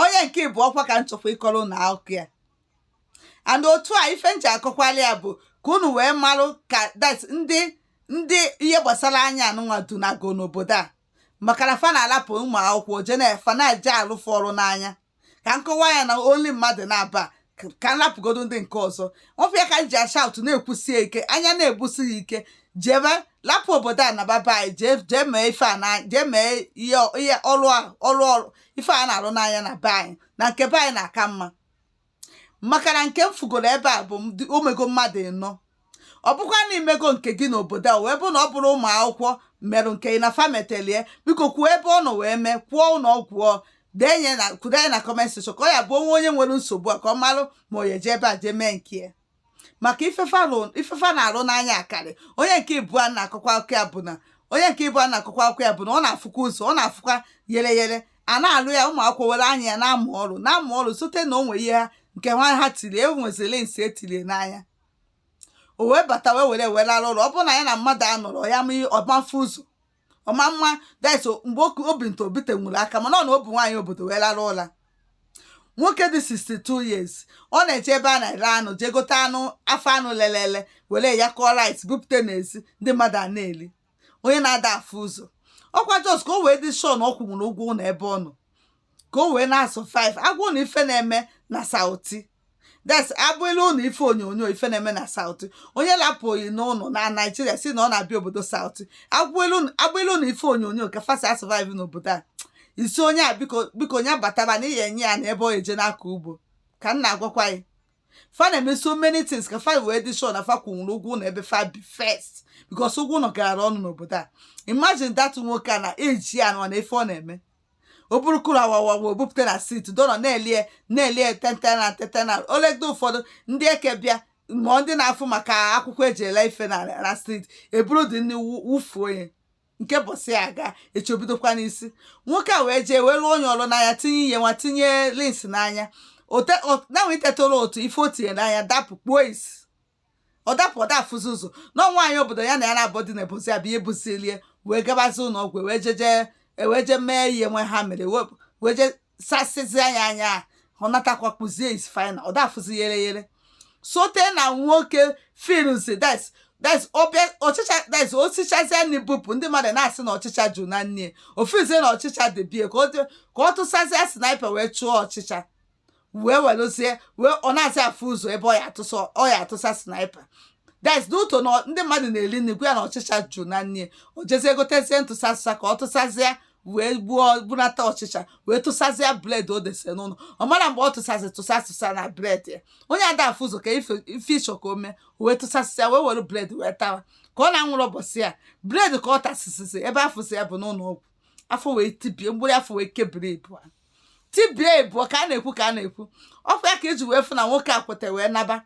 onye nke bụ ọkwa ka nchọkwa ịkọrọ na akụkọ ya. And otu a ife nji akọkwala ya bụ ka unu wee marụ ka that ndị ihe gbasara anya anụnwa dunago n'obodo a, maka na fa na-alapụ ụmụ akwụkwọ fa na-eje alụfụ ọrụ n'anya. Ka nkọwa ya na only mmadụ na-aba ka nlapụgodo ndị nke ọzọ. Ọfụ ya ka m ji ashaut na-ekwusie ike, anya na-ebusi ya ike, jebe lapụ obodo a na baba anyị, jee mee ife a jee mee ihe ọrụ ife a na-arụ n'anya na be anyị, na nke be anyị na-aka mma. Maka na nke m fugoro ebe a bụ omego mmadụ 4. Ọ bụkwa na imego nke gị n'obodo a wee bụ na ọ bụrụ ụmụ akwụkwọ merụ nke na fametelie, biko kwuo ebe ọ nọ wee mee, kwụọ ụlọ ọgwụ kudenye na comment section ka ọ ya bụ onye nwere nsogbu a ka ọ marụ ma ọ ya eje ebe a jee mee nke ya. Maka ifefa na-arụ n'anya akarị. Onye nke ịbụọ na-akọkwa akụkọ ya bụ na ọ na-afụkwa ụzọ, ọ na-afụkwa yere a na-alụ ya. Ụmụ akwụkwọ were anya ya na-amụ ọrụ site na o nwere ihe ha nke ha tiri enwezile nsi etiri n'anya. O wee bata were arụ ụlọ. Ọ bụrụ na ya na mmadụ anọrọ ya ọmafu ụzọ ọma mma daso mgbe obi nto bite nwere aka, mana ọ na obu nwaanyị obodo wee larụ ụla. Nwoke dị 62 years ọ na-eje ebe a na-ere anụ, jee gote afọ anụ lelele were ya kọọ rice bupute n'ezi, ndị mmadụ a na-eli. Onye na-ada afụ ụzọ ọkwa jos ka o wee dị shọ na ọ kwụnwere ụgwọ na ebe ọ nọ, ka o wee na-asụ 5 agwụ na ife na-eme na Sauti. That's abụelu na ife onyonyo ife na-eme na Sauti. Onye lapụghị n'ụlọ na Nigeria si na ọ na-abịa obodo Sauti, abụelu na ife onyonyo ka fasa survive n'obodo a. Isi onye a biko onye bataba na ihe nye ya na ebe ọ eje n'aka ugbo. Ka m na-agwakwa ya, fa na-eme so many things ka fa wee dị sure na fa kwụnwere ụgwọ na ebe fa bi first, because ụgwọ nọ gara ọnụ n'obodo a. Imagine that nwoke a na eji ya na ife ọ na-eme. O burukuru awawa bupute na street dono na-elie tentena olegdo ụfọdụ ndị eke bịa ma ndị na-afụ maka akwụkwọ eji ele ife na street eburu dị nni wufuo onye nke bọsị aga echobidokwa n'isi. Nwoke a wee jee wee lụọ onye ọrụ n'anya, tinye ihe nwa tinye lins n'anya, na wee tetoro otu ife o tinye n'anya dapụ kpuo isi. Ọ dapụ ọdafụzi ụzọ na nwaanyị obodo ya na ya na-abụ dị na ebozi abịa ebusilie wee gabazi ụlọ ọgwụ wee je mee ihe nwe ha mere wee je sasizi anya ọ natakwa kpụzie isi final ọ dafụzi yere sote na nwoke filmsi that's ọchịcha osichazie na ibupụ ndị mmadụ na-asị na ọchịcha jụ na nne ofizie na ọchịcha debie ka ọ tụsazie sniper wee chụọ ọchịcha wee werezie ọ na-asị afụ ụzọ ebe ọ ya atụsa sniper. That's duto na ndị mmadụ na-eli nnukwu ya na ọchịcha jụ na nne o jezie gotezie ntụsasịsa ka ọ tụsazie wee bunata ọchịcha wee tụsazie bled o dese n'ụlọ. Ọ mara mgbe ọ tụsasịsa na bled ya. Onye ada afụ ụzọ ka ife ịchọ ka o mee wee tụsasịa wee were bled wee tawa ka ọ na-anwụrụ ụbọchị ya. Bled ka ọ tasịsịsị ebe afụsị ya bụ n'ụlọ ọgwụ. Afọ wee tibie mgbụrụ afọ wee kebiri ebu tibie ebu ka a na-ekwu ọkwa ya ka iji wee fụ na nwoke a kwete wee naba.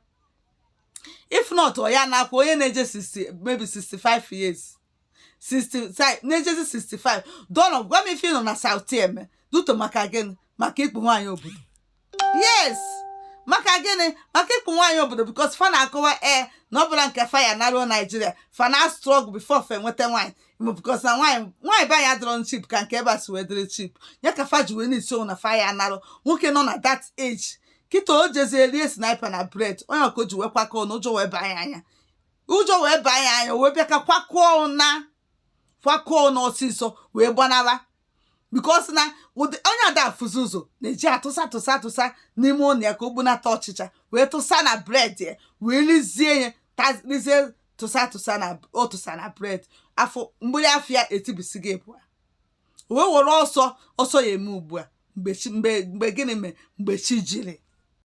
If not ọ ya na-akwa onye na-eje maybe 65 years na-ejezi 65 dono gwa m ife nọ na Sauti eme duto maka gịnị? Maka ikpu nwaanyị obodo. Yes, maka gịnị? Maka ikpu nwaanyị obodo because fa na-akọwa na ọ bụla nke fa ya naruo Nigeria fa na struggle before fa enweta nwaanyị because na nwaanyị be anyị adịrọ cheap ka nke ebe a si wee dịrị cheap ya ka fa ji wee n'isi na fa ya narụ. Nwoke nọ na that age kịta o jezie rie sniper na bread onye ọka o ji wee kwakọọ na ụjọ wee banye anya wee bịa ka kwakọọ n'ọsịsọ wee gbanara because na onye ada afụzi ụzọ na-eji atụsa n'ime ụlọ ya ka o bunata ọchịcha wee tụsa na bread ya wee lizie tụsa na bread afọ mgbiri afọ ya etibisi gị ebu wee were ọsọ ya eme ugbu a mgbe gịnị mee mgbe chi jiri